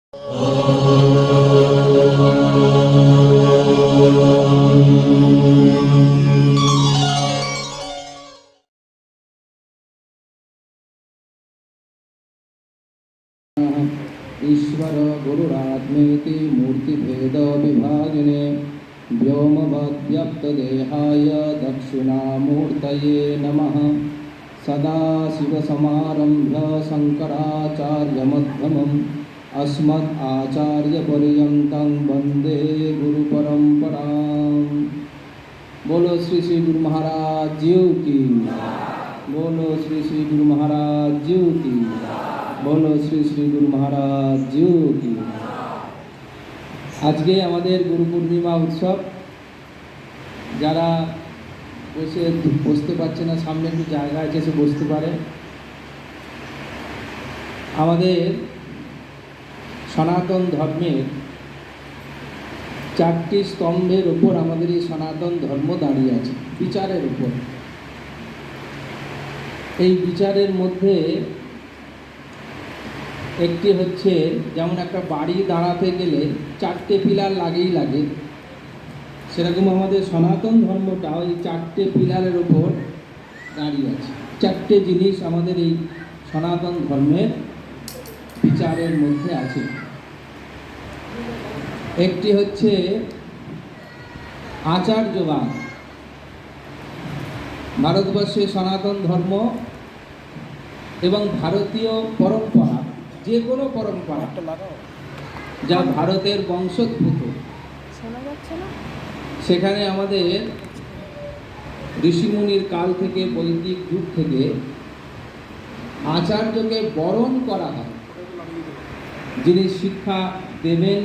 ईश्वर गुरुरात्मेति मूर्तिभेद विभागिने व्योमवद्व्यक्तदेहाय दक्षिणामूर्तये नमः। सदाशिवसमारम्भ्य शङ्कराचार्यमध्यमम् अस्मदाचार्यपर्यन्तं वन्दे गुरुपरम्पराम्। बोलो श्री श्री गुरु महाराज जी की, बोलो श्री श्री गुरु महाराज जी की, बोलो श्री श्री गुरु महाराज जी की। आज के आमादेर गुरु पूर्णिमा उत्सव যারা বসতে পারছে না সামনে একটু জায়গা আছে সে বসতে পারে। আমাদের সনাতন ধর্মের চারটি স্তম্ভের উপর আমাদের এই সনাতন ধর্ম দাঁড়িয়ে আছে, বিচারের উপর। এই বিচারের মধ্যে একটি হচ্ছে, যেমন একটা বাড়ি দাঁড়াতে গেলে চারটে পিলার লাগেই লাগে, সেরকম আমাদের সনাতন ধর্মটা ওই চারটে পিলারের উপর দাঁড়িয়ে আছে। চারটে জিনিস আমাদের এই সনাতন ধর্মের বিচারের মধ্যে আছে। একটি হচ্ছে আচার্যবাদ। ভারতবর্ষের সনাতন ধর্ম এবং ভারতীয় পরম্পরা, যে কোনো পরম্পরা যা ভারতের বংশোদ্ভূত, সেখানে আমাদের ঋষিমুনির কাল থেকে, বৈদিক যুগ থেকে আচার্যকে বরণ করা হয়। যিনি শিক্ষা দেবেন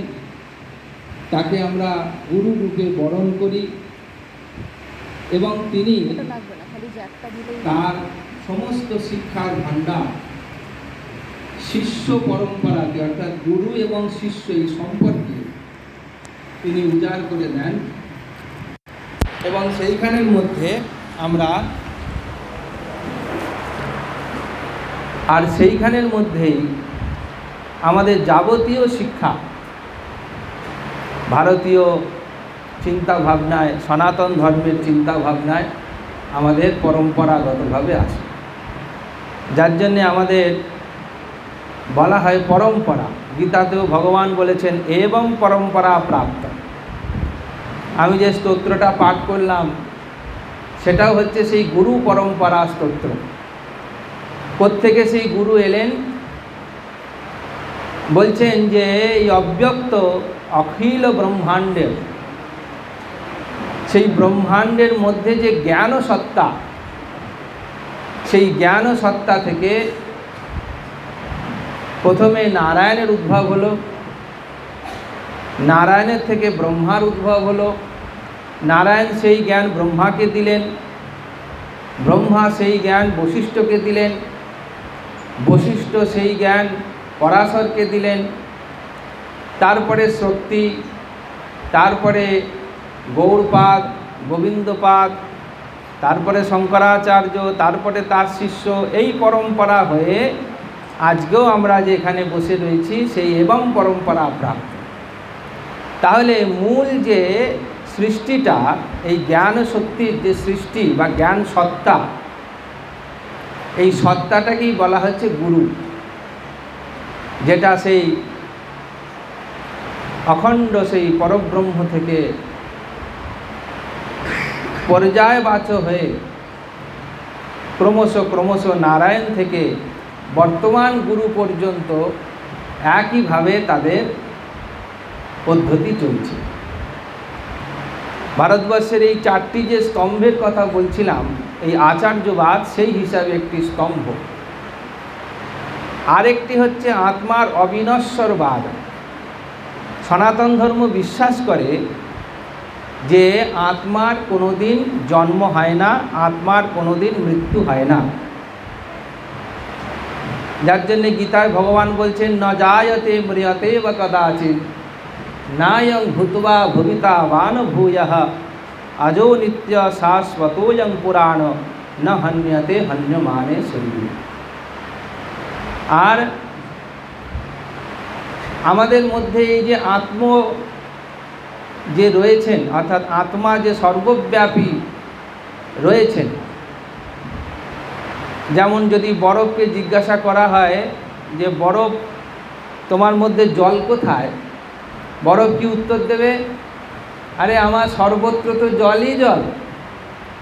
তাকে আমরা গুরু রূপে বরণ করি এবং তিনি তার সমস্ত শিক্ষার ভাণ্ডার শিষ্য পরম্পরাকে, অর্থাৎ গুরু এবং শিষ্য এই সম্পর্কে তিনি উজাড় করে দেন। এবং সেইখানের মধ্যে আমরা সেইখানের মধ্যেই আমাদের যাবতীয় শিক্ষা ভারতীয় চিন্তা ভাবনায়, সনাতন ধর্মের চিন্তা ভাবনায় আমাদের পরম্পরাগতভাবে আছে, যার জন্যে আমাদের বলা হয় পরম্পরা। গীতাতেও ভগবান বলেছেন এবং পরম্পরা প্রাপ্ত। আমি যে স্তোত্রটা পাঠ করলাম সেটাও হচ্ছে সেই গুরু পরম্পরা স্তোত্র। কোত্থেকে সেই গুরু এলেন? বলছেন যে এই অব্যক্ত অখিল ব্রহ্মাণ্ডের, সেই ব্রহ্মাণ্ডের মধ্যে যে জ্ঞান সত্তা, সেই জ্ঞান সত্তা থেকে প্রথমে নারায়ণের উদ্ভব হলো, নারায়ণের থেকে ব্রহ্মার উদ্ভব হলো। নারায়ণ সেই জ্ঞান ব্রহ্মাকে দিলেন, ব্রহ্মা সেই জ্ঞান বশিষ্ঠকে দিলেন, বশিষ্ঠ সেই জ্ঞান পরাশরকে দিলেন, তারপরে শক্তি, তারপরে গৌড়পাদ, গোবিন্দপাদ, তারপরে শঙ্করাচার্য, তারপরে তার শিষ্য, এই পরম্পরা হয়ে আজকেও আমরা যেখানে বসে রয়েছি সেই এবং পরম্পরা প্রাপ্ত। তাহলে মূল যে সৃষ্টিটা, এই জ্ঞান শক্তির যে সৃষ্টি বা জ্ঞান সত্তা, এই সত্তাটাকেই বলা হচ্ছে গুরু, যেটা সেই অখণ্ড সেই পরব্রহ্ম থেকে পর্যায়বাচ হয়ে ক্রমশ নারায়ণ থেকে বর্তমান গুরু পর্যন্ত একইভাবে তাদের পদ্ধতি চলছে। ভারতবর্ষের এই চারটি যে স্তম্ভের কথা বলছিলাম, এই আচার্যবাদ সেই হিসাবে একটি স্তম্ভ। আরেকটি হচ্ছে আত্মার অবিনশ্বরবাদ। সনাতন ধর্ম বিশ্বাস করে যে আত্মার কোনোদিন জন্ম হয় না, আত্মার কোনোদিন মৃত্যু হয় না। যার জন্যে গীতায় ভগবান বলছেন ন জায়তে ম্রিয়তে বা কদাচিৎ নায়ং ভূত্বা ভবিতা বান ভূয়ঃ अजो नित्य शाश्वतोऽयं पुराण न हन्यते हन्यमाने शरीर। আর আমাদের মধ্যে এই যে যে রয়েছেন, অর্থাৎ আত্মা যে সর্বব্যাপী রয়েছেন, যেমন যদি বরফকে জিজ্ঞাসা করা হয় যে বরফ তোমার মধ্যে জল কোথায়, বরফ কি উত্তর দেবে? আরে আমার সর্বত্র তো জলই জল,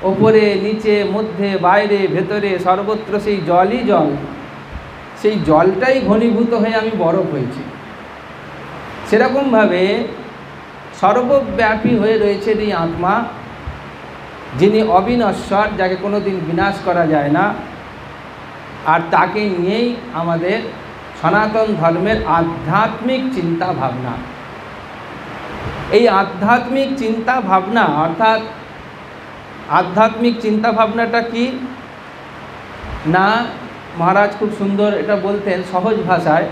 ওপরে নিচে মধ্যে বাইরে ভেতরে সর্বত্র সেই জলই জল, সেই জলটাই ঘনীভূত হয়ে আমি বরফ হয়েছি। সেরকমভাবে সর্বব্যাপী হয়ে রয়েছেন এই আত্মা, যিনি অবিনশ্বর, যাকে কোনো দিন বিনাশ করা যায় না। আর তাকে নিয়েই আমাদের সনাতন ধর্মের আধ্যাত্মিক চিন্তা ভাবনা। এই আধ্যাত্মিক চিন্তা ভাবনা, অর্থাৎ আধ্যাত্মিক চিন্তা ভাবনাটা কি না, মহারাজ খুব সুন্দর এটা বলতেন সহজ ভাষায়,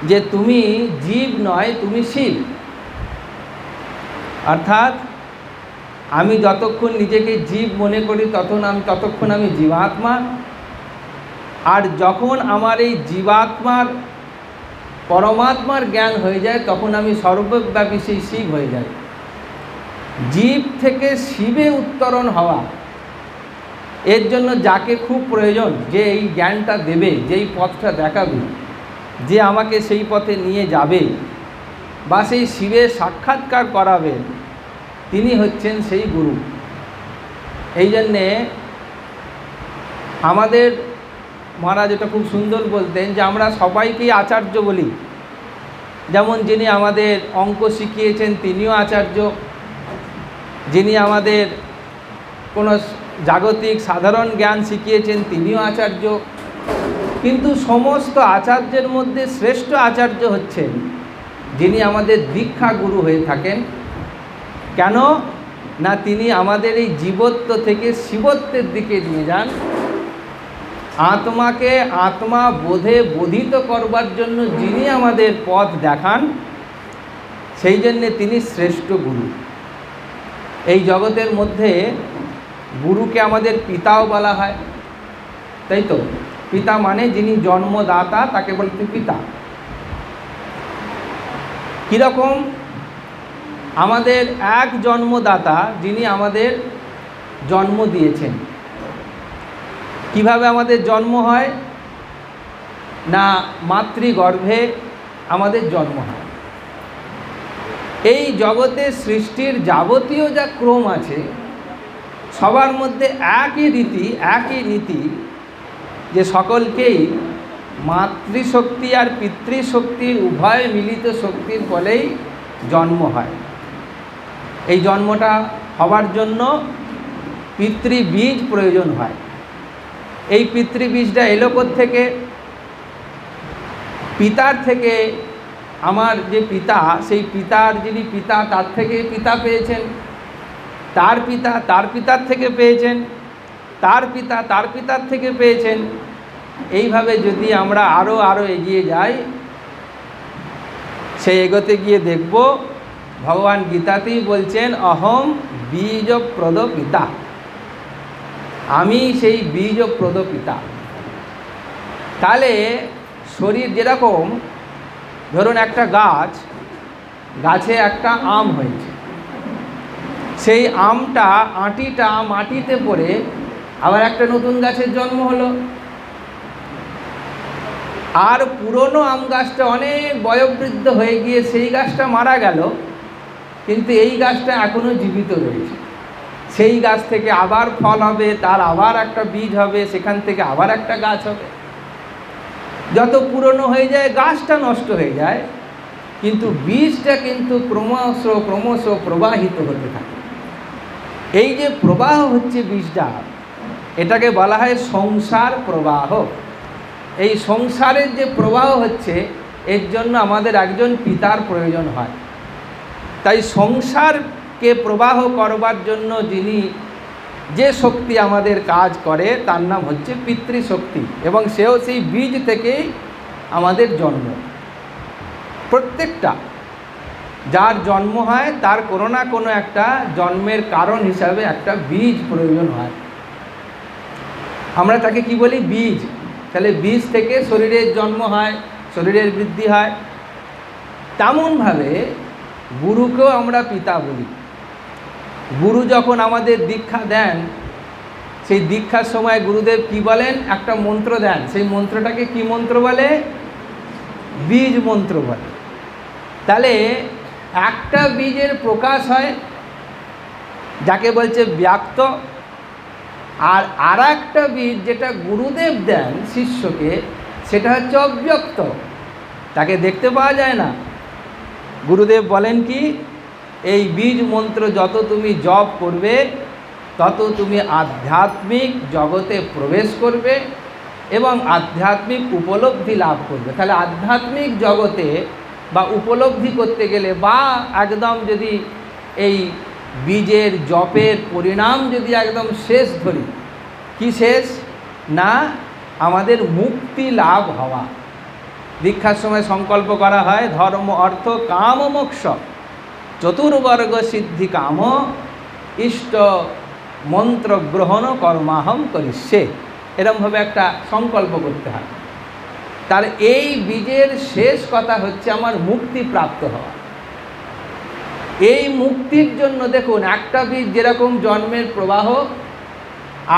যে তুমি জীব নয়, তুমি শিব। অর্থাৎ আমি যতক্ষণ নিজেকে জীব মনে করি ততক্ষণ আমি জীবাত্মা, আর যখন আমার এই জীবাত্মার পরমাত্মার জ্ঞান হয়ে যায় তখন আমি সর্বব্যাপী সেই শিব হয়ে যাই। জীব থেকে শিবে উত্তরণ হওয়া, এর জন্য যাকে খুব প্রয়োজন, যে এই জ্ঞানটা দেবে, যেই পথটা দেখাবে, যে আমাকে সেই পথে নিয়ে যাবে বা সেই শিবের সাক্ষাৎকার করাবে, তিনি হচ্ছেন সেই গুরু। এই জন্যে আমাদের মহারাজ এটা খুব সুন্দর বলতেন যে আমরা সবাইকেই আচার্য বলি। যেমন যিনি আমাদের অঙ্ক শিখিয়েছেন তিনিও আচার্য, যিনি আমাদের কোনো জাগতিক সাধারণ জ্ঞান শিখিয়েছেন তিনিও আচার্য। কিন্তু সমস্ত আচার্যের মধ্যে শ্রেষ্ঠ আচার্য হচ্ছেন যিনি আমাদের দীক্ষা গুরু হয়ে থাকেন। কেন না, তিনি আমাদের এই জীবত্ব থেকে শিবত্বের দিকে নিয়ে যান, আত্মাকে আত্মা বোধে বোধিত করবার জন্য যিনি আমাদের পথ দেখান, সেই জন্যে তিনি শ্রেষ্ঠ গুরু। এই জগতের মধ্যে গুরুকে আমাদের পিতাও বলা হয়, তাই তো? পিতা মানে যিনি জন্মদাতা, তাকে বলতে পিতা। কীরকম? আমাদের এক জন্মদাতা যিনি আমাদের জন্ম দিয়েছেন। কিভাবে আমাদের জন্ম হয় না, মাতৃগর্ভে আমাদের জন্ম হয়। এই জগতে সৃষ্টির যাবতীয় যা ক্রম আছে সবার মধ্যে একই নীতি, যে সকলকেই মাতৃশক্তি আর পিতৃশক্তির উভয় মিলিত শক্তির ফলেই জন্ম হয়। এই জন্মটা হবার জন্য পিতৃবীজ প্রয়োজন হয়। এই পিতৃবীজটা এলো থেকে পিতার থেকে। আমার যে পিতা, সেই পিতার যিনি পিতা, তার থেকে পিতা পেয়েছেন, তার পিতা তার পিতার থেকে পেয়েছেন, তার পিতা তার পিতার থেকে পেয়েছেন। এইভাবে যদি আমরা আরও এগিয়ে যাই, সেই এগোতে গিয়ে দেখব ভগবান গীতাতেই বলছেন অহম বীজপ্রদ পিতা, আমি সেই বীজপ্রদ পিতা। তাহলে শরীর যেরকম, ধরুন একটা গাছে একটা আম হয়েছে, সেই আমটা আঁটিটা মাটিতে পড়ে আবার একটা নতুন গাছের জন্ম হলো। আর পুরনো আম গাছটা অনেক বয়োবৃদ্ধ হয়ে গিয়ে সেই গাছটা মারা গেল, কিন্তু এই গাছটা এখনও জীবিত রয়েছে। সেই গাছ থেকে আবার ফল হবে, তার আবার একটা বীজ হবে, সেখান থেকে আবার একটা গাছ হবে। যত পুরনো হয়ে যায় গাছটা নষ্ট হয়ে যায়, কিন্তু বীজটা কিন্তু ক্রমশ প্রবাহিত হতে থাকে। এই যে প্রবাহ হচ্ছে বীজটা, এটাকে বলা হয় সংসার প্রবাহ। এই সংসারের যে প্রবাহ হচ্ছে, এর জন্য আমাদের একজন পিতার প্রয়োজন হয়। তাই সংসারকে প্রবাহ করবার জন্য যিনি যে শক্তি আমাদের কাজ করে তার নাম হচ্ছে পিতৃশক্তি, এবং সেও সেই বীজ থেকেই আমাদের জন্ম। প্রত্যেকটা যার জন্ম হয় তার কোনো না কোনো একটা জন্মের কারণ হিসাবে একটা বীজ প্রয়োজন হয়। আমরা তাকে কি বলি? বীজ। তাহলে বীজ থেকে শরীরের জন্ম হয়, শরীরের বৃদ্ধি হয়। তেমনভাবে গুরুকেও আমরা পিতা বলি। গুরু যখন আমাদের দীক্ষা দেন, সেই দীক্ষার সময় গুরুদেব কি বলেন, একটা মন্ত্র দেন। সেই মন্ত্রটাকে কি মন্ত্র বলে? বীজ মন্ত্র বলে। তাহলে একটা বীজের প্রকাশ হয় যাকে বলছে ব্যক্ত, আর একটা বীজ যেটা গুরুদেব দেন শিষ্যকে, সেটা হচ্ছে অব্যক্ত, তাকে দেখতে পাওয়া যায় না। গুরুদেব বলেন কি, এই বীজ মন্ত্র যত তুমি জপ করবে তত তুমি আধ্যাত্মিক জগতে প্রবেশ করবে এবং আধ্যাত্মিক উপলব্ধি লাভ করবে। তাহলে আধ্যাত্মিক জগতে বা উপলব্ধি করতে গেলে বা একদম যদি এই বীজের জপের পরিণাম যদি একদম শেষ ধরি, কি শেষ না, আমাদের মুক্তি লাভ হওয়া। দীক্ষার সময় সংকল্প করা হয় ধর্ম অর্থ কাম মোক্ষ চতুর্বর্গ সিদ্ধি কাম ইষ্ট মন্ত্র গ্রহণ কর্মাহম করিষ্যে, এরমভাবে একটা সংকল্প করতে হয়। তার এই বীজের শেষ কথা হচ্ছে আমার মুক্তি প্রাপ্ত হওয়া। এই মুক্তির জন্য দেখুন, একটা বীজ যেরকম জন্মের প্রবাহ,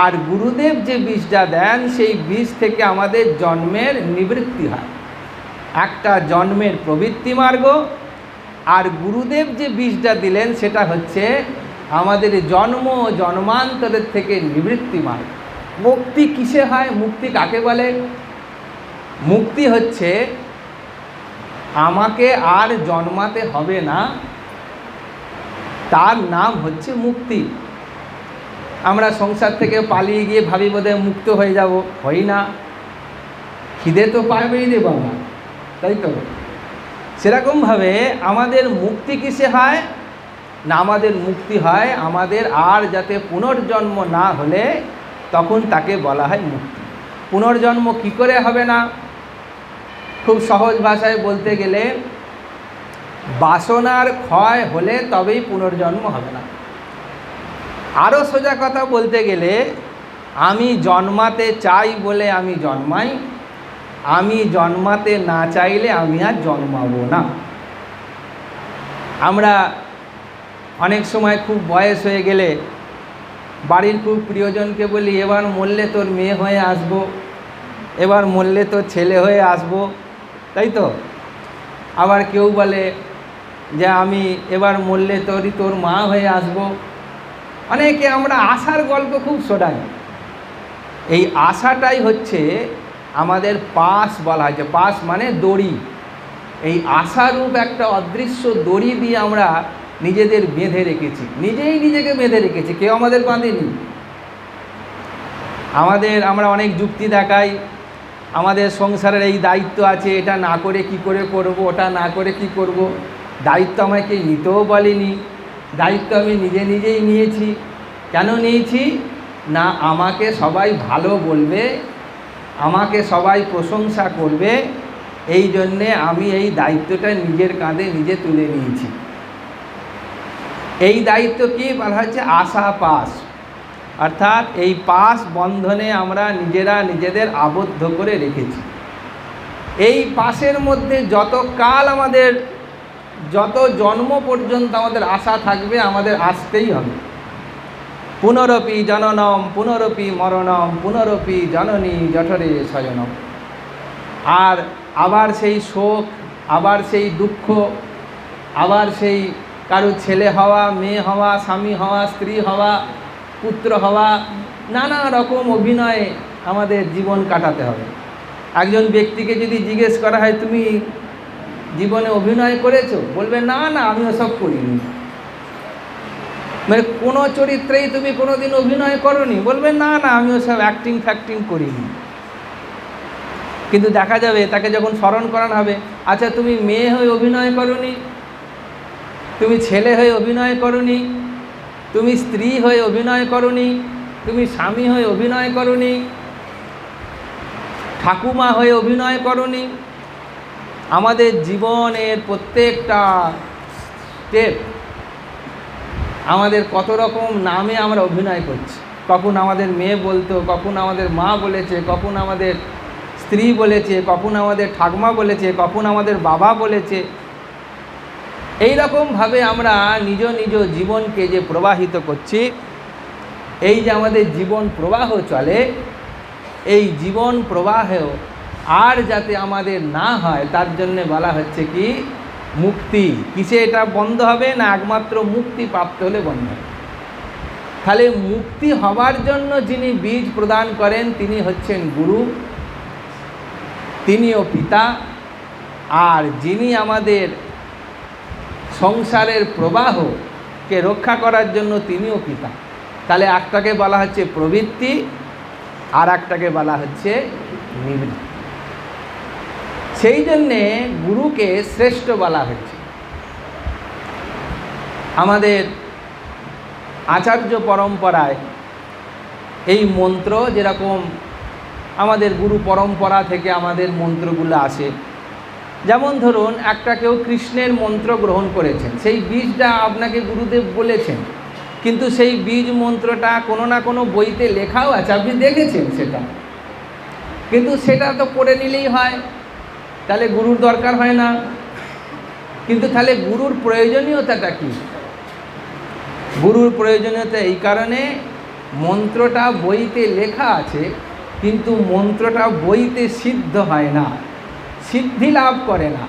আর গুরুদেব যে বীজটা দেন সেই বীজ থেকে আমাদের জন্মের নিবৃত্তি হয়। একটা জন্মের প্রবৃত্তি মার্গ, আর গুরুদেব যে বীজটা দিলেন সেটা হচ্ছে আমাদের জন্ম জন্মান্তরের থেকে নিবৃত্তি মার্গ। মুক্তি কিসে হয়? মুক্তি কাকে বলে? মুক্তি হচ্ছে আমাকে আর জন্মাতে হবে না, তার নাম হচ্ছে মুক্তি। আমরা সংসার থেকে পালিয়ে গিয়ে ভাবি বোধহয় মুক্ত হয়ে যাব, হই না। খিদে তো পাবেই রে বাবা, তাই তো? সেরকমভাবে আমাদের মুক্তি কিসে হয় না, আমাদের মুক্তি হয় আমাদের আর যাতে পুনর্জন্ম না হলে, তখন তাকে বলা হয় মুক্তি। পুনর্জন্ম কি করে হবে না? খুব সহজ ভাষায় বলতে গেলে, বাসনার ক্ষয় হলে তবেই পুনর্জন্ম হবে না। আরও সোজা কথা বলতে গেলে, আমি জন্মাতে চাই বলে আমি জন্মাই, আমি জন্মাতে না চাইলে আমি আর জন্মাবো না। আমরা অনেক সময় খুব বয়স হয়ে গেলে বাড়ির খুব প্রিয়জনকে বলি, এবার মরলে তোর মেয়ে হয়ে আসবো, এবার মরলে তোর ছেলে হয়ে আসবো, তাই তো? আবার কেউ বলে যে আমি এবার মরলে তোর মা হয়ে আসবো। অনেকে আমরা আশার গল্প খুব শোনাই। এই আশাটাই হচ্ছে আমাদের পাশ বলা হয়েছে। পাশ মানে দড়ি। এই আশারূপ একটা অদৃশ্য দড়ি দিয়ে আমরা নিজেদের বেঁধে রেখেছি, নিজেই নিজেকে বেঁধে রেখেছি, কেউ আমাদের বাঁধেনি। আমরা অনেক যুক্তি দেখাই, আমাদের সংসারের এই দায়িত্ব আছে, এটা না করে কি করে করব, ওটা না করে কি করব। দায়িত্ব আমাকে নিতেও বলেনি, দায়িত্ব আমি নিজেই নিয়েছি। কেন নিয়েছি না, আমাকে সবাই ভালো বলবে, আমাকে সবাই প্রশংসা করবে, এই জন্যে আমি এই দায়িত্বটা নিজের কাঁধে নিজে তুলে নিয়েছি। এই দায়িত্ব কি বলা হচ্ছে? আশা পাশ। অর্থাৎ এই পাশ বন্ধনে আমরা নিজেরা নিজেদের আবদ্ধ করে রেখেছি। এই পাশের মধ্যে যতকাল আমাদের, যত জন্ম পর্যন্ত আমাদের আশা থাকবে, আমাদের আসতেই হবে। পুনরপি জননম পুনরপি মরণম পুনরপি জননী জঠরে শয়নম। আর আবার সেই শোক, আবার সেই দুঃখ, আবার সেই কারো ছেলে হওয়া, মেয়ে হওয়া, স্বামী হওয়া, স্ত্রী হওয়া, পুত্র হওয়া, নানা রকম অভিনয়ে আমাদের জীবন কাটাতে হবে। একজন ব্যক্তিকে যদি জিজ্ঞেস করা হয় তুমি জীবনে অভিনয় করেছো, বলবে না না আমি ওসব করিনি। মানে কোনো চরিত্রেই তুমি কোনোদিন অভিনয় করোনি, বলবে না না আমি ওসব অ্যাক্টিং করিনি। কিন্তু দেখা যাবে তাকে যখন স্মরণ করানো হবে, আচ্ছা তুমি মেয়ে হয়ে অভিনয় করোনি, তুমি ছেলে হয়ে অভিনয় করোনি, তুমি স্ত্রী হয়ে অভিনয় করোনি, তুমি স্বামী হয়ে অভিনয় করোনি, ঠাকুমা হয়ে অভিনয় করোনি। আমাদের জীবনের প্রত্যেকটা স্টেপ আমাদের কত রকম নামে আমরা অভিনয় করছি। কখন আমাদের মেয়ে বলতো, কখন আমাদের মা বলেছে, কখন আমাদের স্ত্রী বলেছে, কখন আমাদের ঠাকুমা বলেছে, কখন আমাদের বাবা বলেছে। এই রকমভাবে আমরা নিজ নিজ জীবনকে যে প্রবাহিত করছি, এই যে আমাদের জীবন প্রবাহ চলে, এই জীবন প্রবাহেও আর যাতে আমাদের না হয় তার জন্যে বলা হচ্ছে কি মুক্তি। কিসে এটা বন্ধ হবে না, একমাত্র মুক্তি প্রাপ্ত হলে বন্ধ হবে। তাহলে মুক্তি হবার জন্য যিনি বীজ প্রদান করেন তিনি হচ্ছেন গুরু, তিনিও পিতা। আর যিনি আমাদের সংসারের প্রবাহকে রক্ষা করার জন্য তিনিও পিতা। তাহলে একটাকে বলা হচ্ছে প্রবৃত্তি, আর একটাকে বলা হচ্ছে নিবৃত্তি। সেই জন্যে গুরুকে শ্রেষ্ঠ বলা হচ্ছে। আমাদের আচার্য পরম্পরায় এই মন্ত্র, যেরকম আমাদের গুরু পরম্পরা থেকে আমাদের মন্ত্রগুলো আসে, যেমন ধরুন একটা কেউ কৃষ্ণের মন্ত্র গ্রহণ করেছেন, সেই বীজটা আপনাকে গুরুদেব বলেছেন, কিন্তু সেই বীজ মন্ত্রটা কোনো না কোনো বইতে লেখাও আছে, আপনি দেখেছেন সেটা, কিন্তু সেটা তো পড়ে নিলেই হয়, তাহলে গুরুর দরকার হয় না। কিন্তু তাহলে গুরুর প্রয়োজনীয়তাটা কী? গুরুর প্রয়োজনীয়তা এই কারণে, মন্ত্রটা বইতে লেখা আছে কিন্তু মন্ত্রটা বইতে সিদ্ধ হয় না, সিদ্ধি লাভ করে না।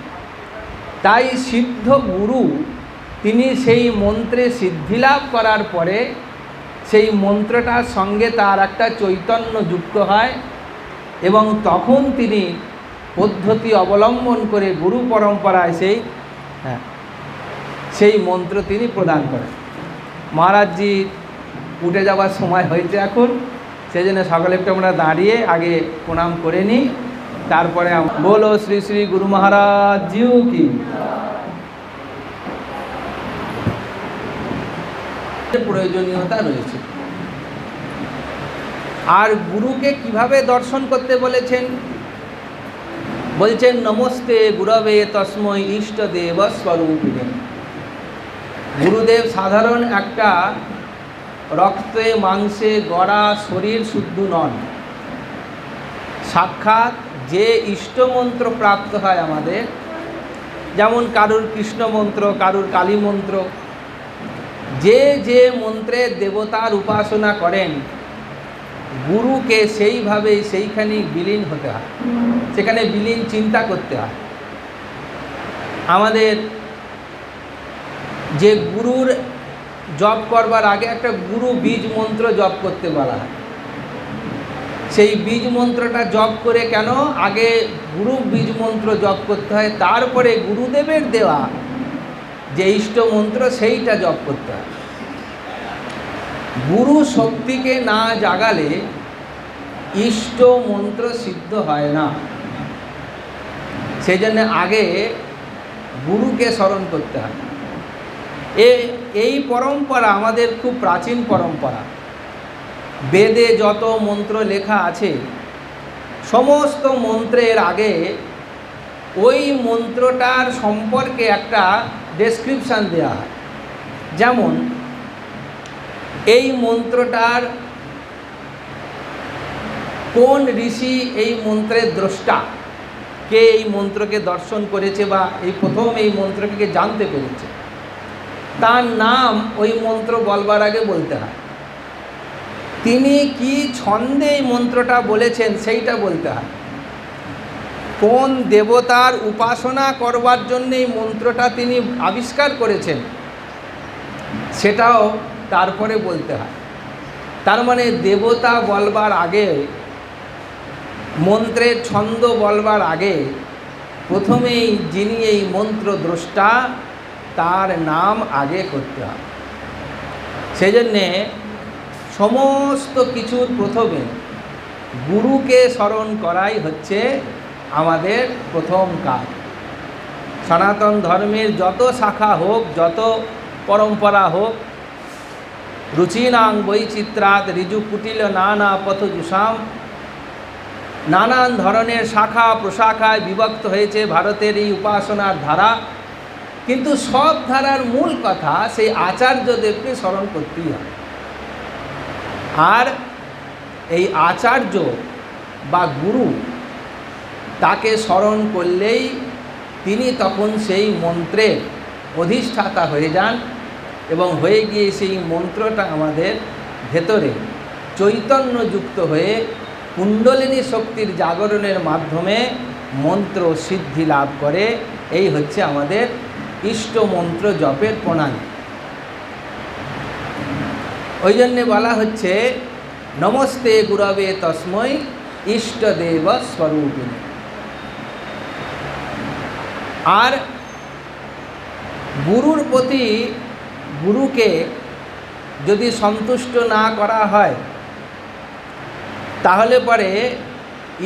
তাই সিদ্ধ গুরু তিনি সেই মন্ত্রে সিদ্ধি লাভ করার পরে সেই মন্ত্রটার সঙ্গে তার একটা চৈতন্য যুক্ত হয়, এবং তখন তিনি পদ্ধতি অবলম্বন করে গুরু পরম্পরায় সেই মন্ত্র তিনি প্রদান করেন। মহারাজজি উঠে যাওয়ার সময় হয়েছে এখন, সেই জন্য সকলে একটু আমরা দাঁড়িয়ে আগে প্রণাম করে নিই, তারপরে বলো শ্রী শ্রী গুরু মহারাজ জিউ কি। প্রয়োজনীয়তা রয়েছে। আর গুরুকে কিভাবে দর্শন করতে বলেছেন? বলছেন নমস্তে গুরবে তস্মৈ ইষ্টদেব স্বরূপিণে। গুরুদেব সাধারণ একটা রক্তে মাংসে গড়া শরীর শুদ্ধ নন, সাক্ষাৎ যে ইষ্টমন্ত্র প্রাপ্ত হয় আমাদের, যেমন কারুর কৃষ্ণ মন্ত্র, কারুর কালী মন্ত্র, যে যে মন্ত্রে দেবতার উপাসনা করেন গুরুকে সেইভাবেই সেইখানেই বিলীন হতে হয়, সেখানে বিলীন চিন্তা করতে হয়। আমাদের যে গুরুর জপ করবার আগে একটা গুরু বীজ মন্ত্র জপ করতে বলা হয়। সেই বীজ মন্ত্রটা জপ করে কেন? আগে গুরু বীজ মন্ত্র জপ করতে হয়, তারপরে গুরুদেবের দেওয়া যে ইষ্ট মন্ত্র সেইটা জপ করতে হয়। গুরু শক্তিকে না জাগালে ইষ্ট মন্ত্র সিদ্ধ হয় না। সেই জন্য আগে গুরুকে স্মরণ করতে হয়। এই পরম্পরা আমাদের খুব প্রাচীন পরম্পরা। বেদে যত মন্ত্র লেখা আছে সমস্ত মন্ত্রের আগে ওই মন্ত্রটার সম্পর্কে একটা ডেসক্রিপশান দেওয়া হয়। যেমন এই মন্ত্রটার কোন ঋষি এই মন্ত্রের দ্রষ্টা, কে এই মন্ত্রকে দর্শন করেছে বা এই প্রথম এই মন্ত্রকে জানতে পেরেছে, তার নাম ওই মন্ত্র বলবার আগে বলতে হয়। তিনি কি ছন্দে এই মন্ত্রটা বলেছেন সেইটা বলতে হয়। কোন দেবতার উপাসনা করবার জন্য এই মন্ত্রটা তিনি আবিষ্কার করেছেন সেটাও তারপরে বলতে হয়। তার মানে দেবতা বলবার আগে, মন্ত্রের ছন্দ বলবার আগে প্রথমেই যিনি এই মন্ত্র দ্রষ্টা তার নাম আগে করতে হয়। সেই জন্যে সমস্ত কিছুর প্রথমে গুরুকে স্মরণ করাই হচ্ছে আমাদের প্রথম কাজ। সনাতন ধর্মের যত শাখা হোক, যত পরম্পরা হোক, রুচিনাং বৈচিত্রাৎ ঋজু কুটিল নানা পথজুষাম, নানান ধরনের শাখা প্রশাখায় বিভক্ত হয়েছে ভারতের এই উপাসনার ধারা, কিন্তু সব ধারার মূল কথা সেই আচার্যদেবকে স্মরণ করতেই হবে। আর এই আচার্য বা গুরু তাকে স্মরণ করলেই তিনি তখন সেই মন্ত্রের অধিষ্ঠাতা হয়ে যান এবং হয়ে গিয়ে সেই মন্ত্রটা আমাদের ভেতরে চৈতন্যযুক্ত হয়ে কুণ্ডলিনী শক্তির জাগরণের মাধ্যমে মন্ত্র সিদ্ধি লাভ করে। এই হচ্ছে আমাদের ইষ্ট মন্ত্র জপের প্রণালী। ওই জন্যে বলা হচ্ছে নমস্তে গুরবে তস্মৈ ইষ্টদেব স্বরূপিণী। আর গুরুর প্রতি গুরুকে যদি সন্তুষ্ট না করা হয় তাহলে পরে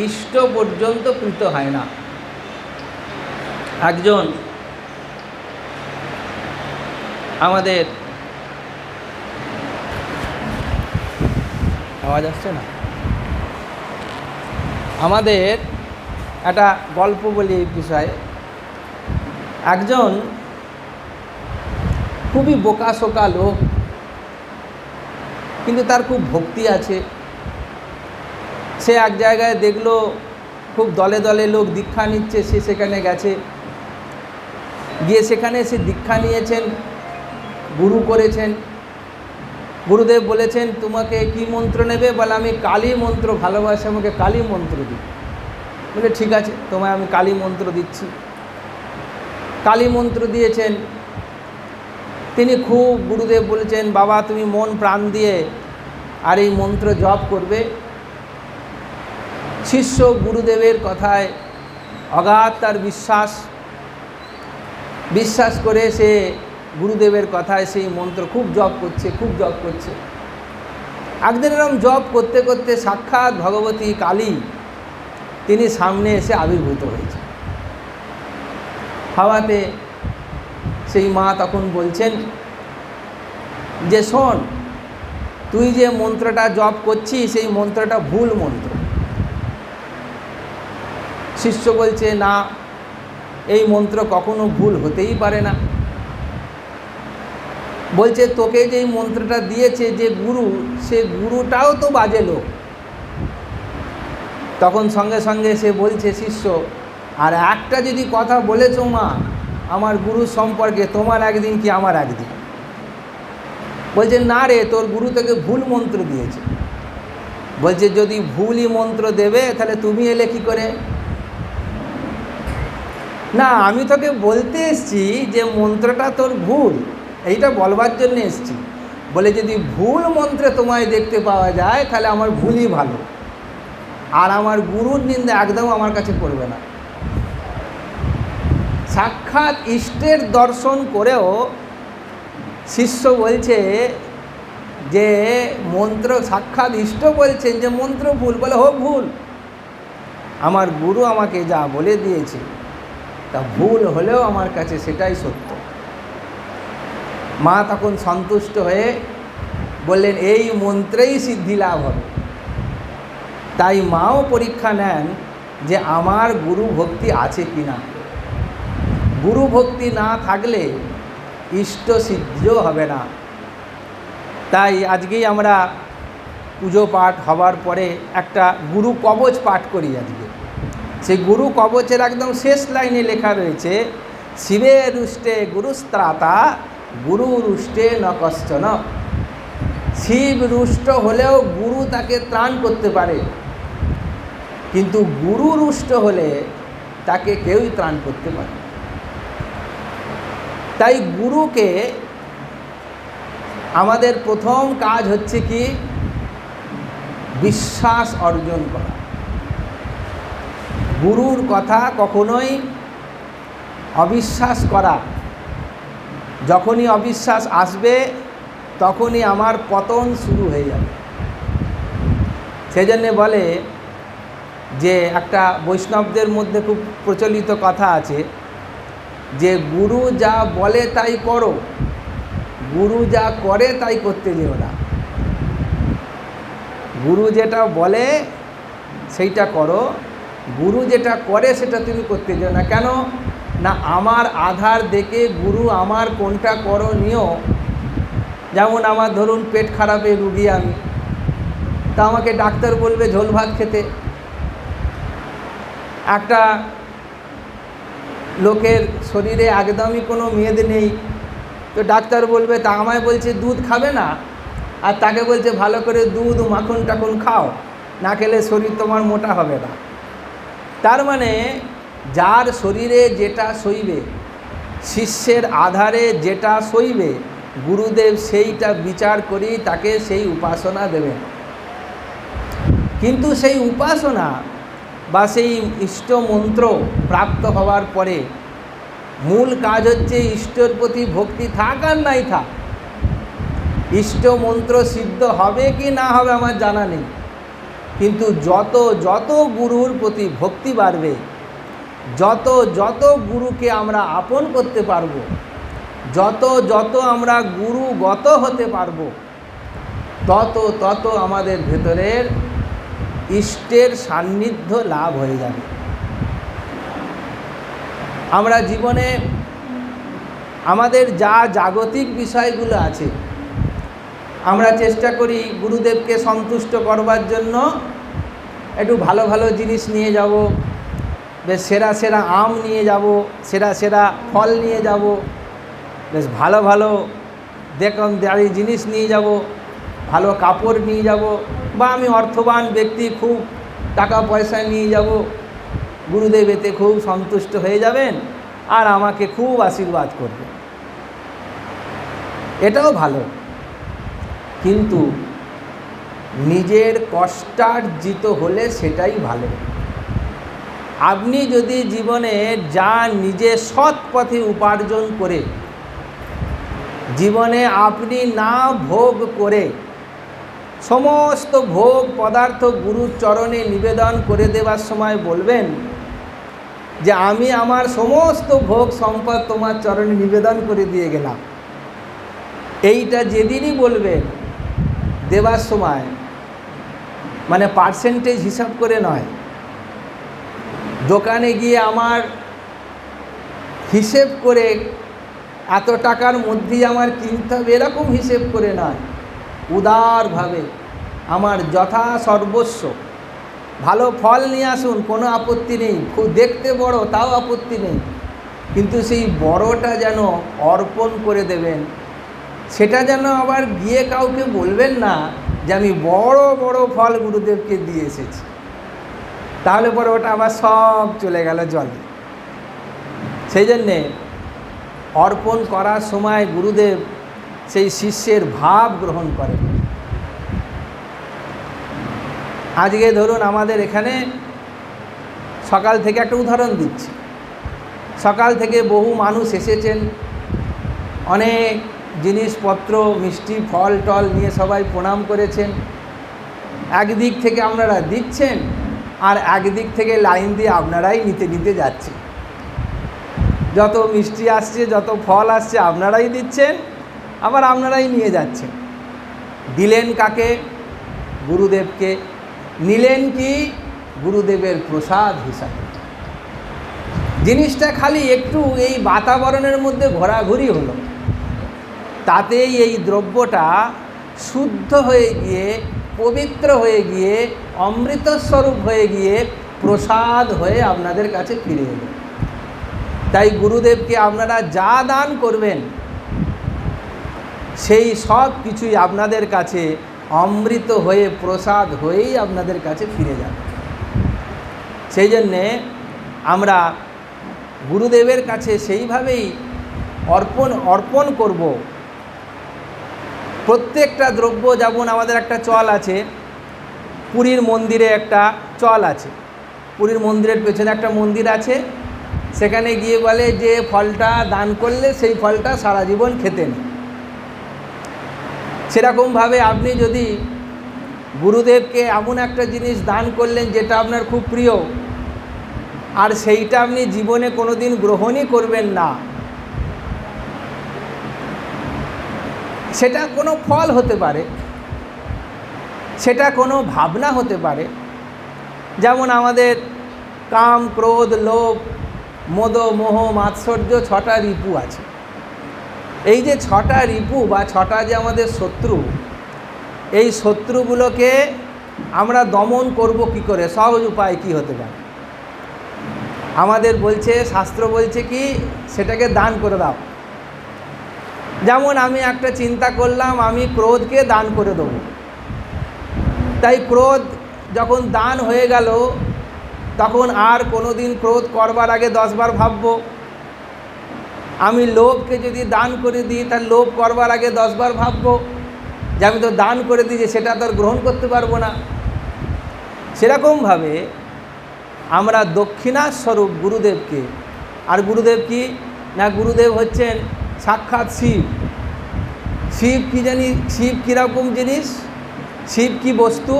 ইষ্ট পর্যন্ত প্রীত হয় না। একজন আমাদের আওয়াজ আসছে না, আমাদের একটা গল্প বলি এই বিষয়ে। একজন খুবই বোকাশোকা লোক, কিন্তু তার খুব ভক্তি আছে। সে এক জায়গায় দেখলো খুব দলে দলে লোক দীক্ষা নিচ্ছে, সে সেখানে গেছে, গিয়ে সেখানে সে দীক্ষা নিয়েছেন, গুরু করেছেন। গুরুদেব বলেছেন তোমাকে কি মন্ত্র নেবে? বলে আমি কালী মন্ত্র ভালোবাসি, আমাকে কালী মন্ত্র দিই। বলে ঠিক আছে, তোমায় আমি কালী মন্ত্র দিচ্ছি। কালী মন্ত্র দিয়েছেন। তিনি খুব, গুরুদেব বলেছেন বাবা তুমি মন প্রাণ দিয়ে আর এই মন্ত্র জপ করবে। শিষ্য গুরুদেবের কথায় অগাধ তার বিশ্বাস করে সে গুরুদেবের কথায় সেই মন্ত্র খুব জপ করছে। একদিন এরকম জপ করতে করতে সাক্ষাৎ ভগবতী কালী তিনি সামনে এসে আবির্ভূত হয়েছে। হাওয়াতে সেই মা তখন বলছেন যে শোন, তুই যে মন্ত্রটা জপ করছিস সেই মন্ত্রটা ভুল মন্ত্র। শিষ্য বলছে না, এই মন্ত্র কখনো ভুল হতেই পারে না। বলছে তোকে যেই মন্ত্রটা দিয়েছে যে গুরু, সে গুরুটাও তো বাজে লোক। তখন সঙ্গে সঙ্গে সে বলছে শিষ্য, আর একটা যদি কথা বলেছ মা আমার গুরু সম্পর্কে, তোমার একদিন কি আমার একদিন। বলছে না রে, তোর গুরু তোকে ভুল মন্ত্র দিয়েছে। বলছে যদি ভুলই মন্ত্র দেবে তাহলে তুমি এলে কি করে? না, আমি তোকে বলতে এসছি যে মন্ত্রটা তোর ভুল, এইটা বলবার জন্য এসছি। বলে যদি ভুল মন্ত্রে তোমায় দেখতে পাওয়া যায় তাহলে আমার ভুলই ভালো, আর আমার গুরুর নিন্দা একদম আমার কাছে পড়বে না। সাক্ষাৎ ইষ্টের দর্শন করেও শিষ্য বলছে যে মন্ত্র, সাক্ষাৎ ইষ্ট বলছেন যে মন্ত্র ভুল। বলে হোক ভুল, আমার গুরু আমাকে যা বলে দিয়েছে তা ভুল হলেও আমার কাছে সেটাই সত্য। মা তখন সন্তুষ্ট হয়ে বললেন এই মন্ত্রেই সিদ্ধি লাভ হবে। তাই মাও পরীক্ষা নেন যে আমার গুরু ভক্তি আছে কি না। গুরু ভক্তি না থাকলে ইষ্ট সিদ্ধিও হবে না। তাই আজকেই আমরা পুজো পাঠ হবার পরে একটা গুরু কবচ পাঠ করি আজকে। সেই গুরু কবচের একদম শেষ লাইনে লেখা রয়েছে শিবে রুষ্টে গুরুস্ত্রাতা গুরু রুষ্টে ন কশ্চন। শিব রুষ্ট হলেও গুরু তাকে ত্রাণ করতে পারে, কিন্তু গুরু রুষ্ট হলে তাকে কেউই ত্রাণ করতে পারে। তাই গুরুকে আমাদের প্রথম কাজ হচ্ছে কি? বিশ্বাস অর্জন করা। গুরুর কথা কখনোই অবিশ্বাস করা, যখনই অবিশ্বাস আসবে তখনই আমার পতন শুরু হয়ে যাবে। সেজন্য বলে যে একটা বৈষ্ণবদের মধ্যে খুব প্রচলিত কথা আছে যে গুরু যা বলে তাই করো, গুরু যা করে তাই করতে যেও না। গুরু যেটা বলে সেইটা করো, গুরু যেটা করে সেটা তুমি করতে যেও না। কেন না, আমার আধার দেখে গুরু আমার কোনটা করণীয়, যেমন আমার ধরুন পেট খারাপের রুগী আমি, তা আমাকে ডাক্তার বলবে ঝোল ভাত খেতে। একটা লোকের শরীরে একদমই কোনো মেদ নেই, তো ডাক্তার বলবে, তা আমায় বলছে দুধ খাবে না, আর তাকে বলছে ভালো করে দুধ মাখন টাখন খাও, না খেলে শরীর তোমার মোটা হবে না। তার মানে যার শরীরে যেটা সইবে, শিষ্যের আধারে যেটা সইবে, গুরুদেব সেইটা বিচার করেই তাকে সেই উপাসনা দেবেন। কিন্তু সেই উপাসনা বা সেই ইষ্ট মন্ত্র প্রাপ্ত হওয়ার পরে মূল কাজ হচ্ছে ইষ্টর প্রতি ভক্তি থাক আর নাই থাক। ইষ্ট মন্ত্র সিদ্ধ হবে কি না হবে আমার জানা নেই, কিন্তু যত যত গুরুর প্রতি ভক্তি বাড়বে, যত যত গুরুকে আমরা আপন করতে পারব, যত যত আমরা গুরুগত হতে পারব, তত তত আমাদের ভেতরের ইষ্টের সান্নিধ্য লাভ হয়ে যাবে। আমরা জীবনে আমাদের যা জাগতিক বিষয়গুলো আছে, আমরা চেষ্টা করি গুরুদেবকে সন্তুষ্ট করবার জন্য একটু ভালো ভালো জিনিস নিয়ে যাব, বেশ সেরা সেরা আম নিয়ে যাব, সেরা সেরা ফল নিয়ে যাব, বেশ ভালো ভালো দাঁড়ি জিনিস নিয়ে যাব, ভালো কাপড় নিয়ে যাব, বা আমি অর্থবান ব্যক্তি, খুব টাকা পয়সা নিয়ে যাব, গুরুদেব এতে খুব সন্তুষ্ট হয়ে যাবেন আর আমাকে খুব আশীর্বাদ করবেন। এটাও ভালো, কিন্তু নিজের কষ্টার্জিত হলে সেটাই ভালো। আপনি যদি জীবনে যা নিজে সৎ পথে উপার্জন করে জীবনে আপনি না ভোগ করে সমস্ত ভোগ পদার্থ গুরুর চরণে নিবেদন করে দেওয়ার সময় বলবেন যে আমি আমার সমস্ত ভোগ সম্পদ তোমার চরণে নিবেদন করে দিয়ে গেলাম, এইটা যেদিনই বলবেন দেবার সময়, মানে পার্সেন্টেজ হিসাব করে নয়, দোকানে গিয়ে আমার হিসেব করে এত টাকার মধ্যেই আমার কিনতে হবে এরকম হিসেব করে নয়, উদারভাবে আমার যথা সর্বস্ব, ভালো ফল নিয়ে আসুন, কোনো আপত্তি নেই, খুব দেখতে বড় তাও আপত্তি নেই, কিন্তু সেই বড়টা যেন অর্পণ করে দেবেন। সেটা যেন আবার গিয়ে কাউকে বলবেন না যে আমি বড় বড় ফল গুরুদেবকে দিয়ে এসেছি, তাহলে পরে ওটা আবার সব চলে গেল জলে। সেই জন্যে অর্পণ করার সময় গুরুদেব সেই শিষ্যের ভাব গ্রহণ করেন। আজকে ধরুন আমাদের এখানে সকাল থেকে একটা উদাহরণ দিচ্ছি, সকাল থেকে বহু মানুষ এসেছেন, অনেক জিনিসপত্র মিষ্টি ফল টল নিয়ে সবাই প্রণাম করেছেন। একদিক থেকে আপনারা দিচ্ছেন আর একদিক থেকে লাইন দিয়ে আপনারাই নিতে নিতে যাচ্ছেন। যত মিষ্টি আসছে, যত ফল আসছে আপনারাই দিচ্ছেন, আবার আপনারাই নিয়ে যাচ্ছেন। দিলেন কাকে? গুরুদেবকে। নিলেন কি? গুরুদেবের প্রসাদ হিসাবে। জিনিসটা খালি একটু এই বাতাবরণের মধ্যে ঘোরাঘুরি হলো, তাতেই এই দ্রব্যটা শুদ্ধ হয়ে গিয়ে, পবিত্র হয়ে গিয়ে, অমৃতস্বরূপ হয়ে গিয়ে প্রসাদ হয়ে আপনাদের কাছে ফিরে এলো। তাই গুরুদেবকে আপনারা যা দান করবেন সেই সব কিছুই আপনাদের কাছে অমৃত হয়ে প্রসাদ হয়েই আপনাদের কাছে ফিরে যাবে। সেই জন্যে আমরা গুরুদেবের কাছে সেইভাবেই অর্পণ করব। প্রত্যেকটা দ্রব্য, যেমন আমাদের একটা চল আছে, পুরীর মন্দিরে একটা চল আছে, পুরীর মন্দিরের পেছনে একটা মন্দির আছে, সেখানে গিয়ে বলে যে ফলটা দান করলে সেই ফলটা সারা জীবন খেতে নেই। সেরকমভাবে আপনি যদি গুরুদেবকে এমন একটা জিনিস দান করলেন যেটা আপনার খুব প্রিয়, আর সেইটা আপনি জীবনে কোনো দিন গ্রহণই করবেন না, সেটা কোনো ফল হতে পারে, সেটা কোনো ভাবনা হতে পারে। যেমন আমাদের কাম, ক্রোধ, লোভ, মোদ, মোহ, মাৎসর্য, 6টা রিপু আছে। এই যে 6টা রিপু বা 6টা যে আমাদের শত্রু, এই শত্রুগুলোকে আমরা দমন করব কি করে? সহজ উপায় কি হতে পারে? আমাদের বলছে, শাস্ত্র বলছে কি সেটাকে দান করে দাও। যেমন আমি একটা চিন্তা করলাম আমি ক্রোধকে দান করে দেবো, তাই ক্রোধ যখন দান হয়ে গেল তখন আর কোনো দিন ক্রোধ করবার আগে 10 বার ভাববো। আমি লোভকে যদি দান করে দিই তার লোভ করবার আগে 10 বার ভাববো যে আমি তো দান করে দিই, যে সেটা তো আর গ্রহণ করতে পারবো না। সেরকমভাবে আমরা দক্ষিণাস্বরূপ গুরুদেবকে, আর গুরুদেব কি না, গুরুদেব হচ্ছেন সাক্ষাৎ শিব। শিব কি জানি, শিব কীরকম জিনিস, শিব কি বস্তু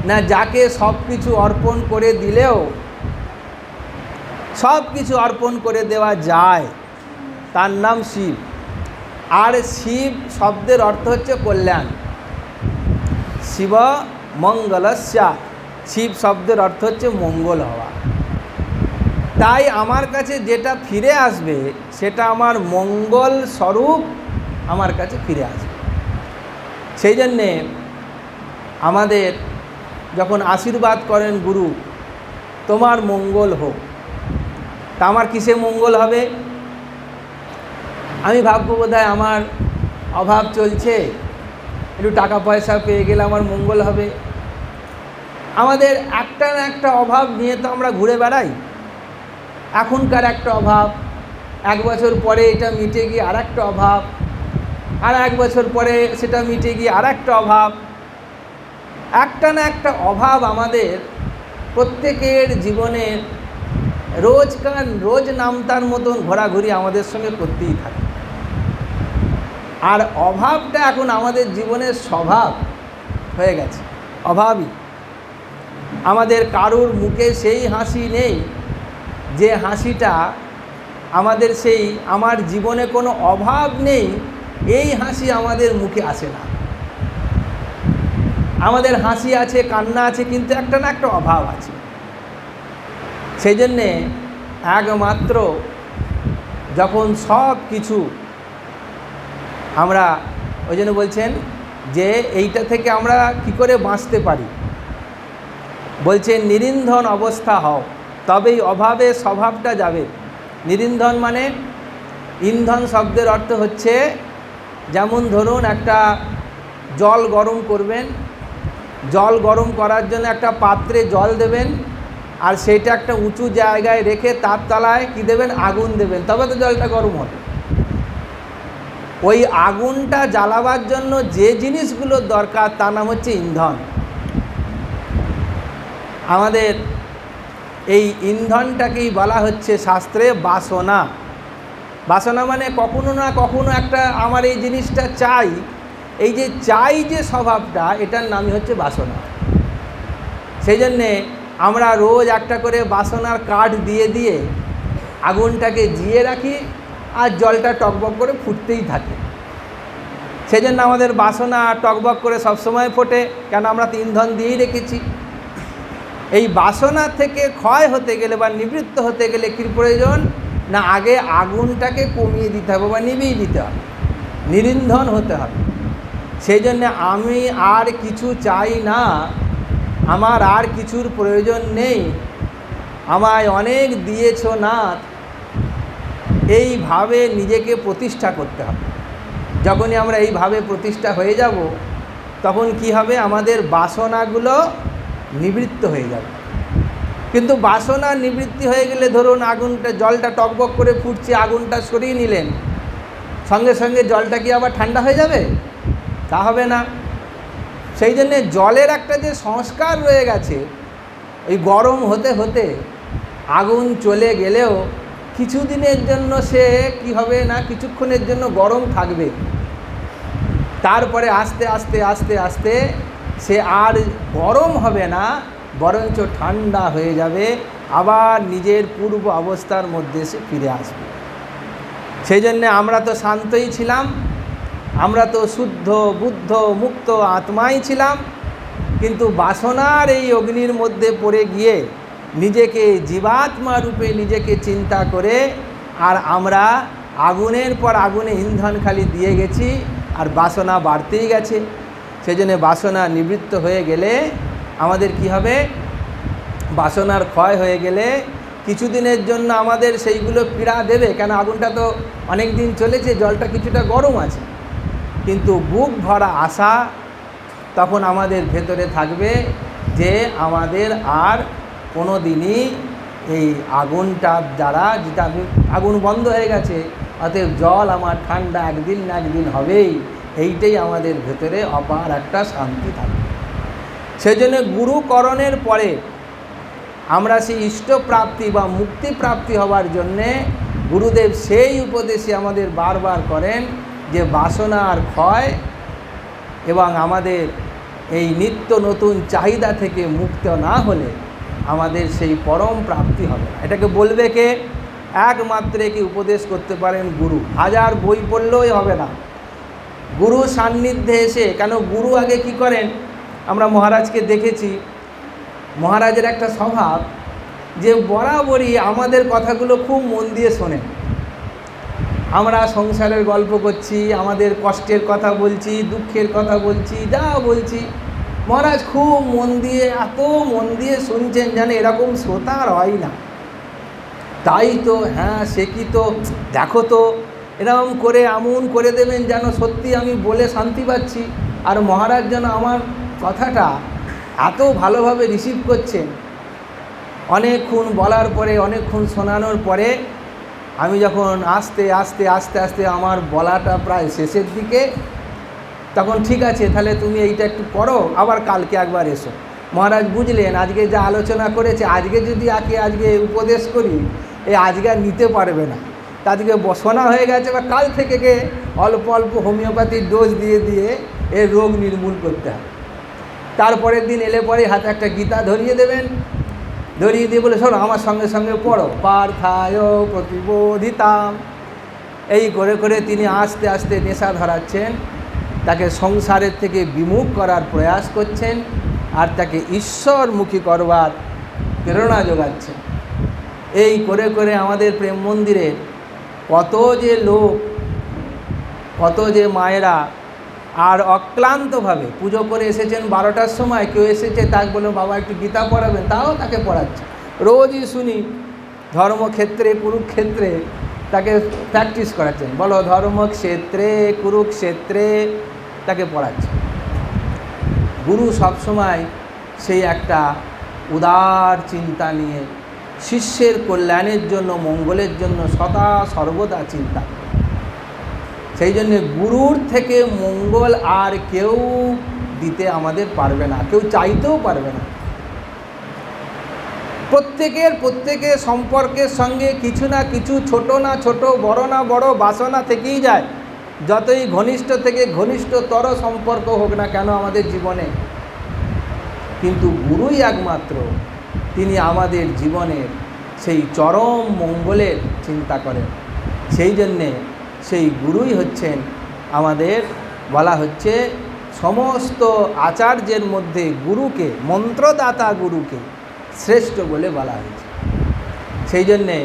না, যাকে সব কিছু অর্পণ করে দিলেও সব কিছু অর্পণ করে দেওয়া যায়, তার নাম শিব। আর শিব শব্দের অর্থ হচ্ছে কল্যাণ। শিব মঙ্গলস্যা, শিব শব্দের অর্থ হচ্ছে মঙ্গল হওয়া। তাই আমার কাছে যেটা ফিরে আসবে সেটা আমার মঙ্গল স্বরূপ আমার কাছে ফিরে আসবে। সেই জন্যে আমাদের যখন আশীর্বাদ করেন গুরু, তোমার মঙ্গল হোক, তা আমার কিসে মঙ্গল হবে? আমি ভাববো বোধহয় আমার অভাব চলছে, একটু টাকা পয়সা পেয়ে গেলে আমার মঙ্গল হবে। আমাদের একটা না একটা অভাব নিয়ে তো আমরা ঘুরে বেড়াই। এখনকার একটা অভাব, 1 বছর পরে এটা মিটে গিয়ে আর একটা অভাব, আর 1 বছর পরে সেটা মিটে গিয়ে আর একটা অভাব। একটা না একটা অভাব আমাদের প্রত্যেকের জীবনে রোজ নামতার মতন ঘোরাঘুরি আমাদের সঙ্গে করতেই থাকে। আর অভাবটা এখন আমাদের জীবনের স্বভাব হয়ে গেছে, অভাবই। আমাদের কারুর মুখে সেই হাসি নেই যে হাসিটা আমাদের, সেই আমার জীবনে কোনো অভাব নেই এই হাসি আমাদের মুখে আসে না। আমাদের হাসি আছে, কান্না আছে, কিন্তু একটা না একটা অভাব আছে। সেই জন্যে একমাত্র যখন সব কিছু আমরা, ওই জন্য বলছেন যে এইটা থেকে আমরা কি করে বাঁচতে পারি, বলছেন নিরিন্ধন অবস্থা হও, তবেই অভাবে স্বভাবটা যাবে। নিরিন্ধন মানে, ইন্ধন শব্দের অর্থ হচ্ছে, যেমন ধরুন একটা জল গরম করবেন, জল গরম করার জন্য একটা পাত্রে জল দেবেন, আর সেইটা একটা উঁচু জায়গায় রেখে তার তলায় কি দেবেন, আগুন দেবেন, তবে তো জলটা গরম হবে। ওই আগুনটা জ্বালাবার জন্য যে জিনিসগুলো দরকার তার নাম হচ্ছে ইন্ধন। আমাদের এই ইন্ধনটাকেই বলা হচ্ছে শাস্ত্রে বাসনা। বাসনা মানে কখনো না কখনো একটা আমার এই জিনিসটা চাই, এই যে চাই যে স্বভাবটা, এটার নামই হচ্ছে বাসনা। সেই জন্যে আমরা রোজ একটা করে বাসনার কাঠ দিয়ে দিয়ে আগুনটাকে জিয়ে রাখি, আর জলটা টকবক করে ফুটতেই থাকে। সেই জন্য আমাদের বাসনা টকবক করে সবসময় ফোটে, কেন আমরা তো ইন্ধন দিয়েই রেখেছি। এই বাসনা থেকে ক্ষয় হতে গেলে বা নিবৃত্ত হতে গেলে কী প্রয়োজন না, আগে আগুনটাকে কমিয়ে দিতে হবে বা নিভিয়ে দিতে হবে, নিরিন্ধন হতে হবে। সেই জন্যে আমি আর কিছু চাই না, আমার আর কিছুর প্রয়োজন নেই, আমায় অনেক দিয়েছ নাথ, এইভাবে নিজেকে প্রতিষ্ঠা করতে হবে। যখনই আমরা এইভাবে প্রতিষ্ঠা হয়ে যাব তখন কি হবে, আমাদের বাসনাগুলো নিবৃত্ত হয়ে যাবে। কিন্তু বাসনা নিবৃত্তি হয়ে গেলে, ধরুন আগুনটা, জলটা টকবক করে ফুটছে, আগুনটা সরিয়ে নিলেন, সঙ্গে সঙ্গে জলটা কি আবার ঠান্ডা হয়ে যাবে? তা হবে না। সেই জন্যে জলের একটা যে সংস্কার রয়ে গেছে, ওই গরম হতে হতে আগুন চলে গেলেও কিছুদিনের জন্য সে কি হবে না, কিছুক্ষণের জন্য গরম থাকবে, তারপরে আস্তে আস্তে আস্তে আস্তে সে আর গরম হবে না, বরঞ্চ ঠান্ডা হয়ে যাবে, আবার নিজের পূর্ব অবস্থার মধ্যে সে ফিরে আসবে। সেই জন্যে আমরা তো শান্তই ছিলাম, আমরা তো শুদ্ধ বুদ্ধ মুক্ত আত্মাই ছিলাম, কিন্তু বাসনার এই অগ্নির মধ্যে পড়ে গিয়ে নিজেকে জীবাত্মা রূপে নিজেকে চিন্তা করে আর আমরা আগুনের পর আগুনে ইন্ধন খালি দিয়ে গেছি, আর বাসনা বাড়তেই গেছে। সেই জন্য বাসনা নিবৃত্ত হয়ে গেলে আমাদের কি হবে, বাসনার ক্ষয় হয়ে গেলে কিছুদিনের জন্য আমাদের সেইগুলো পীড়া দেবে, কেন আগুনটা তো অনেক দিন চলেছে, জলটা কিছুটা গরম আছে, কিন্তু বুক ভরা আশা তখন আমাদের ভেতরে থাকবে যে আমাদের আর কোনো দিনই এই আগুনটার দ্বারা, যেটা আগুন বন্ধ হয়ে গেছে, অতএব জল আমার ঠান্ডা একদিন না একদিন হবেই, এইটাই আমাদের ভেতরে অপার একটা শান্তি থাকবে। সেই জন্য গুরুকরণের পরে আমরা সেই ইষ্টপ্রাপ্তি বা মুক্তি প্রাপ্তি হওয়ার জন্যে গুরুদেব সেই উপদেশে আমাদের বারবার করেন যে বাসনার ক্ষয় এবং আমাদের এই নিত্য নতুন চাহিদা থেকে মুক্ত না হলে আমাদের সেই পরম প্রাপ্তি হবে না। এটাকে বলবে কে? একমাত্র কি উপদেশ করতে পারেন গুরু। হাজার বই পড়লেই হবে না, গুরু সান্নিধ্যে এসে। কেন গুরু আগে কি করেন, আমরা মহারাজকে দেখেছি, মহারাজের একটা স্বভাব যে বরাবরই আমাদের কথাগুলো খুব মন দিয়ে শোনেন। আমরা সংসারের গল্প করছি, আমাদের কষ্টের কথা বলছি, দুঃখের কথা বলছি, যা বলছি, মহারাজ খুব মন দিয়ে, এত মন দিয়ে শুনছেন যেন এরকম শ্রোতা আর হয় না। তাই তো, হ্যাঁ সে কি, তো দেখো তো, এরকম করে এমন করে দেবেন যেন সত্যি আমি বলে শান্তি পাচ্ছি। আর মহারাজ যেন আমার কথাটা এত ভালোভাবে রিসিভ করছেন। অনেকক্ষণ বলার পরে, অনেকক্ষণ শোনানোর পরে আমি যখন আস্তে আস্তে আস্তে আস্তে আমার বলাটা প্রায় শেষের দিকে, তখন ঠিক আছে তাহলে তুমি এইটা একটু করো, আবার কালকে একবার এসো। মহারাজ বুঝলেন আজকে যা আলোচনা করেছে, আজকে যদি আজকে উপদেশ করি, এই আজকে আর নিতে পারবে না, আজকে শোনা হয়ে গেছে, বা কাল থেকে অল্প অল্প হোমিওপ্যাথির ডোজ দিয়ে দিয়ে এর রোগ নির্মূল করতে হবে। তারপরের দিন এলে পরে হাতে একটা গীতা ধরিয়ে দেবেন, ধরিয়ে দিয়ে বলে শোনো আমার সঙ্গে সঙ্গে পড়ো, পার্থায় প্রতিবোধিতাম। এই করে করে তিনি আস্তে আস্তে নেশা ধরাচ্ছেন, তাকে সংসারের থেকে বিমুখ করার প্রয়াস করছেন, আর তাকে ঈশ্বরমুখী করবার প্রেরণা যোগাচ্ছেন। এই করে করে আমাদের প্রেম মন্দিরে কত যে লোক, কত যে মায়েরা আর অক্লান্তভাবে পুজো করে এসেছেন। 12টার সময় কেউ এসেছে, তাকে বললো বাবা একটু গীতা পড়াবেন, তাও তাকে পড়াচ্ছে। রোজই শুনি ধর্মক্ষেত্রে কুরুক্ষেত্রে তাকে প্র্যাকটিস করাচ্ছেন, বলো ধর্মক্ষেত্রে কুরুক্ষেত্রে, তাকে পড়াচ্ছে। গুরু সবসময় সেই একটা উদার চিন্তা নিয়ে শিষ্যের কল্যাণের জন্য, মঙ্গলের জন্য সদা সর্বদা চিন্তা। সেই জন্যে গুরুর থেকে মঙ্গল আর কেউ দিতে আমাদের পারবে না, কেউ চাইতেও পারবে না। প্রত্যেকের সম্পর্কের সঙ্গে কিছু না কিছু, ছোট না ছোট, বড় না বড় বাসনা থেকেই যায়। যতই ঘনিষ্ঠ থেকে ঘনিষ্ঠতর সম্পর্ক হোক না কেন আমাদের জীবনে, কিন্তু গুরুই একমাত্র তিনি আমাদের জীবনের সেই চরম মঙ্গলের চিন্তা করেন। সেই জন্যে সেই গুরুই হচ্ছেন আমাদের, বলা হচ্ছে সমস্ত আচার্যের মধ্যে গুরুকে, মন্ত্রদাতা গুরুকে শ্রেষ্ঠ বলে বলা হয়েছে। সেই জন্যে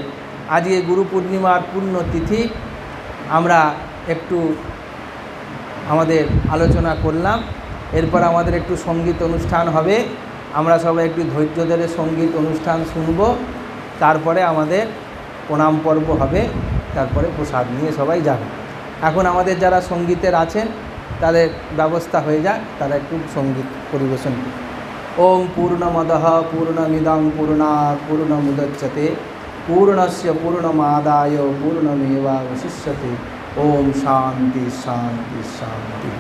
আজকে গুরু পূর্ণিমার পুণ্যতিথি আমরা একটু আমাদের আলোচনা করলাম। এরপর আমাদের একটু সঙ্গীত অনুষ্ঠান হবে, আমরা সবাই একটু ধৈর্য ধরে সঙ্গীত অনুষ্ঠান শুনব, তারপরে আমাদের প্রণাম পর্ব হবে, তারপরে প্রসাদ নিয়ে সবাই যাবে। এখন আমাদের যারা সঙ্গীতের আছেন তাদের ব্যবস্থা হয়ে যাক, তারা একটু সঙ্গীত পরিবেশন করবে। ওম পূর্ণমদঃ পূর্ণমিদং পূর্ণাৎ পূর্ণমুদচ্যতে পূর্ণস্য পূর্ণমাদায় পূর্ণমেবাবশিষ্যতে। ওম শান্তি শান্তি শান্তি।